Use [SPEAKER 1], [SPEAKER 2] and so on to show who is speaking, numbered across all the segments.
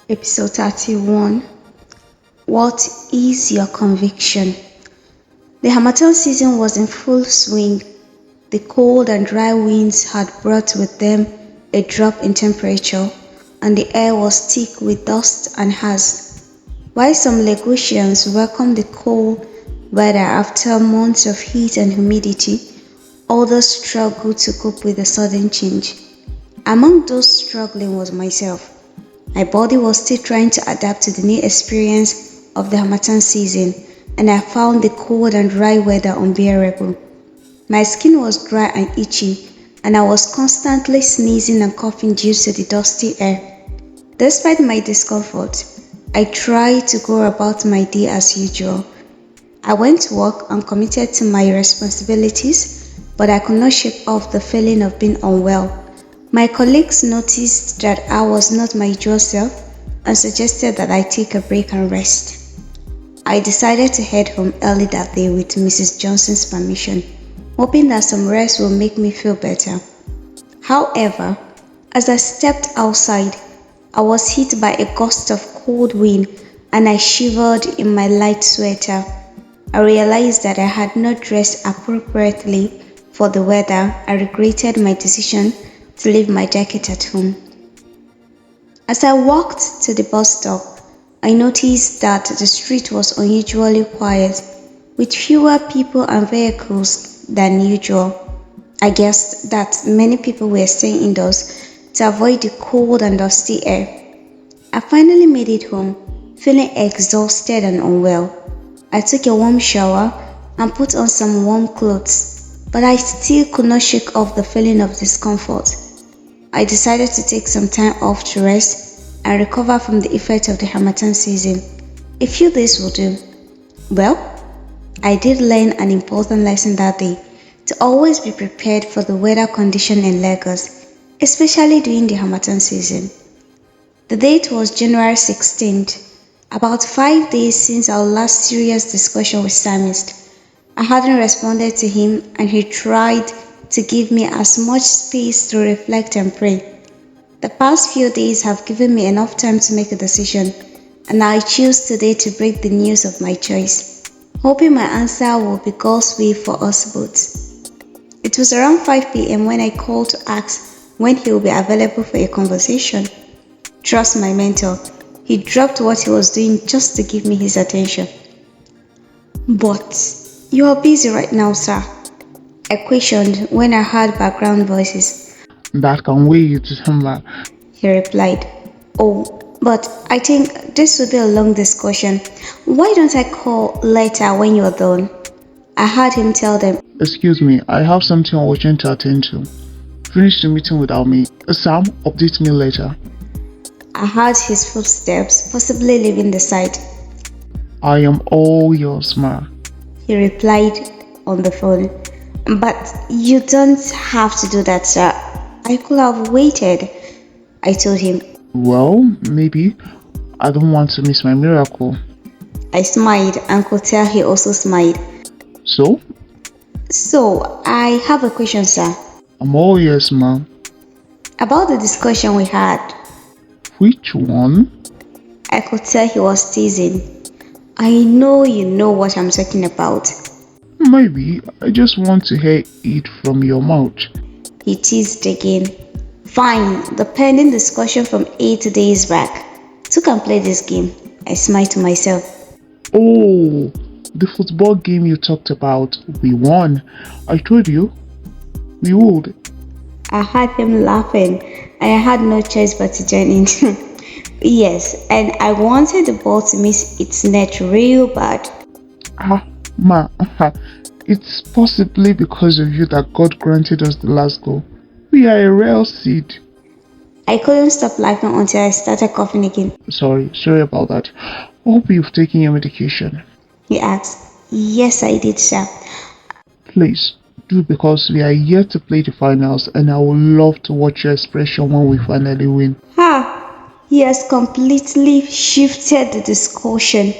[SPEAKER 1] Episode 31. What is your conviction? The Harmattan season was in full swing. The cold and dry winds had brought with them a drop in temperature, and the air was thick with dust and haze. While some Lagosians welcomed the cold weather after months of heat and humidity, others struggled to cope with the sudden change. Among those struggling was myself. My body was still trying to adapt to the new experience of the Harmattan season, and I found the cold and dry weather unbearable. My skin was dry and itchy, and I was constantly sneezing and coughing due to the dusty air. Despite my discomfort, I tried to go about my day as usual. I went to work and committed to my responsibilities, but I could not shake off the feeling of being unwell. My colleagues noticed that I was not my usual self and suggested that I take a break and rest. I decided to head home early that day with Mrs. Johnson's permission, hoping that some rest will make me feel better. However, as I stepped outside, I was hit by a gust of cold wind and I shivered in my light sweater. I realized that I had not dressed appropriately for the weather. I regretted my decision to leave my jacket at home. As I walked to the bus stop, I noticed that the street was unusually quiet, with fewer people and vehicles than usual. I guessed that many people were staying indoors to avoid the cold and dusty air. I finally made it home, feeling exhausted and unwell. I took a warm shower and put on some warm clothes, but I still could not shake off the feeling of discomfort. I decided to take some time off to rest and recover from the effect of the Harmattan season. A few days will do. Well, I did learn an important lesson that day, to always be prepared for the weather condition in Lagos, especially during the Harmattan season. The date was January 16th, about 5 days since our last serious discussion with Samist. I hadn't responded to him and he tried to give me as much space to reflect and pray. The past few days have given me enough time to make a decision, and I choose today to break the news of my choice, hoping my answer will be God's will for us both. It was around 5 p.m. when I called to ask when he will be available for a conversation. Trust my mentor, he dropped what he was doing just to give me his attention. But you are busy right now, sir, I questioned when I heard background voices.
[SPEAKER 2] That can wait, December.
[SPEAKER 1] He replied, Oh, but I think this will be a long discussion. Why don't I call later when you're done? I heard him tell them.
[SPEAKER 2] Excuse me, I have something urgent to attend to. Finish the meeting without me. Sam, update me later.
[SPEAKER 1] I heard his footsteps, possibly leaving the site.
[SPEAKER 2] I am all yours, ma.
[SPEAKER 1] He replied on the phone. But you don't have to do that, sir. I could have waited, I told him.
[SPEAKER 2] Well, maybe. I don't want to miss my miracle.
[SPEAKER 1] I smiled and could tell he also smiled.
[SPEAKER 2] So,
[SPEAKER 1] I have a question, sir.
[SPEAKER 2] I'm all yours, ma.
[SPEAKER 1] About the discussion we had.
[SPEAKER 2] Which one?
[SPEAKER 1] I could tell he was teasing. I know you know what I'm talking about.
[SPEAKER 2] Maybe. I just want to hear it from your mouth.
[SPEAKER 1] He teased again. Fine, the pending discussion from 8 days back. So can play this game. I smiled to myself.
[SPEAKER 2] Oh, the football game you talked about. We won. I told you. We would.
[SPEAKER 1] I heard him laughing and I had no choice but to join in. Yes, and I wanted the ball to miss its net real bad.
[SPEAKER 2] Ma, it's possibly because of you that God granted us the last goal. We are a real seed.
[SPEAKER 1] I couldn't stop laughing until I started coughing again.
[SPEAKER 2] Sorry about that. I hope you've taken your medication.
[SPEAKER 1] He asked. Yes, I did, sir.
[SPEAKER 2] Please, do, because we are yet to play the finals and I would love to watch your expression when we finally win.
[SPEAKER 1] He has completely shifted the discussion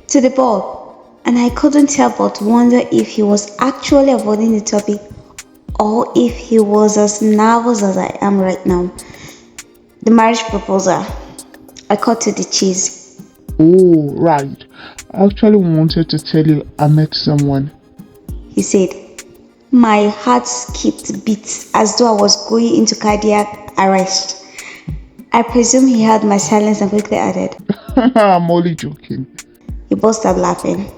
[SPEAKER 1] to the ball, and I couldn't help but wonder if he was actually avoiding the topic or if he was as nervous as I am right now. The marriage proposal. I cut to the chase.
[SPEAKER 2] Oh, right. I actually wanted to tell you I met someone.
[SPEAKER 1] He said. My heart skipped beats as though I was going into cardiac arrest. I presume he heard my silence and quickly added.
[SPEAKER 2] I'm only joking.
[SPEAKER 1] He burst out laughing.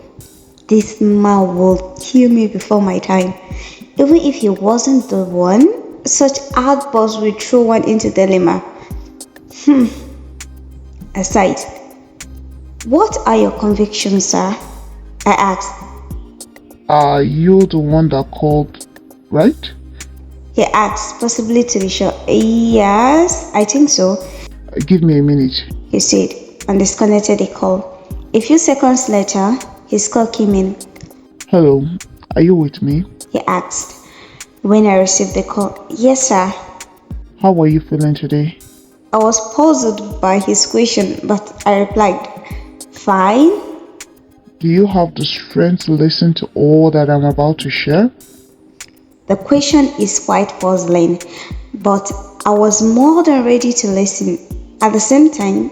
[SPEAKER 1] This man will kill me before my time. Even if he wasn't the one, such outbursts will throw one into dilemma. Aside, what are your convictions, sir? I asked.
[SPEAKER 2] Are you the one that called, right?
[SPEAKER 1] He asked, possibly to be sure. Yes, I think so,
[SPEAKER 2] Give me a minute.
[SPEAKER 1] he said, and disconnected the call. A few seconds later, his call came in.
[SPEAKER 2] Hello, are you with me?
[SPEAKER 1] He asked. When I received the call, yes, sir.
[SPEAKER 2] How are you feeling today?
[SPEAKER 1] I was puzzled by his question, but I replied, fine.
[SPEAKER 2] Do you have the strength to listen to all that I'm about to share?
[SPEAKER 1] The question is quite puzzling, but I was more than ready to listen. At the same time,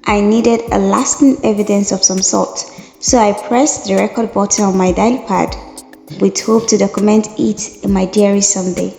[SPEAKER 1] I needed a lasting evidence of some sort, so I pressed the record button on my dial pad with hope to document it in my diary someday.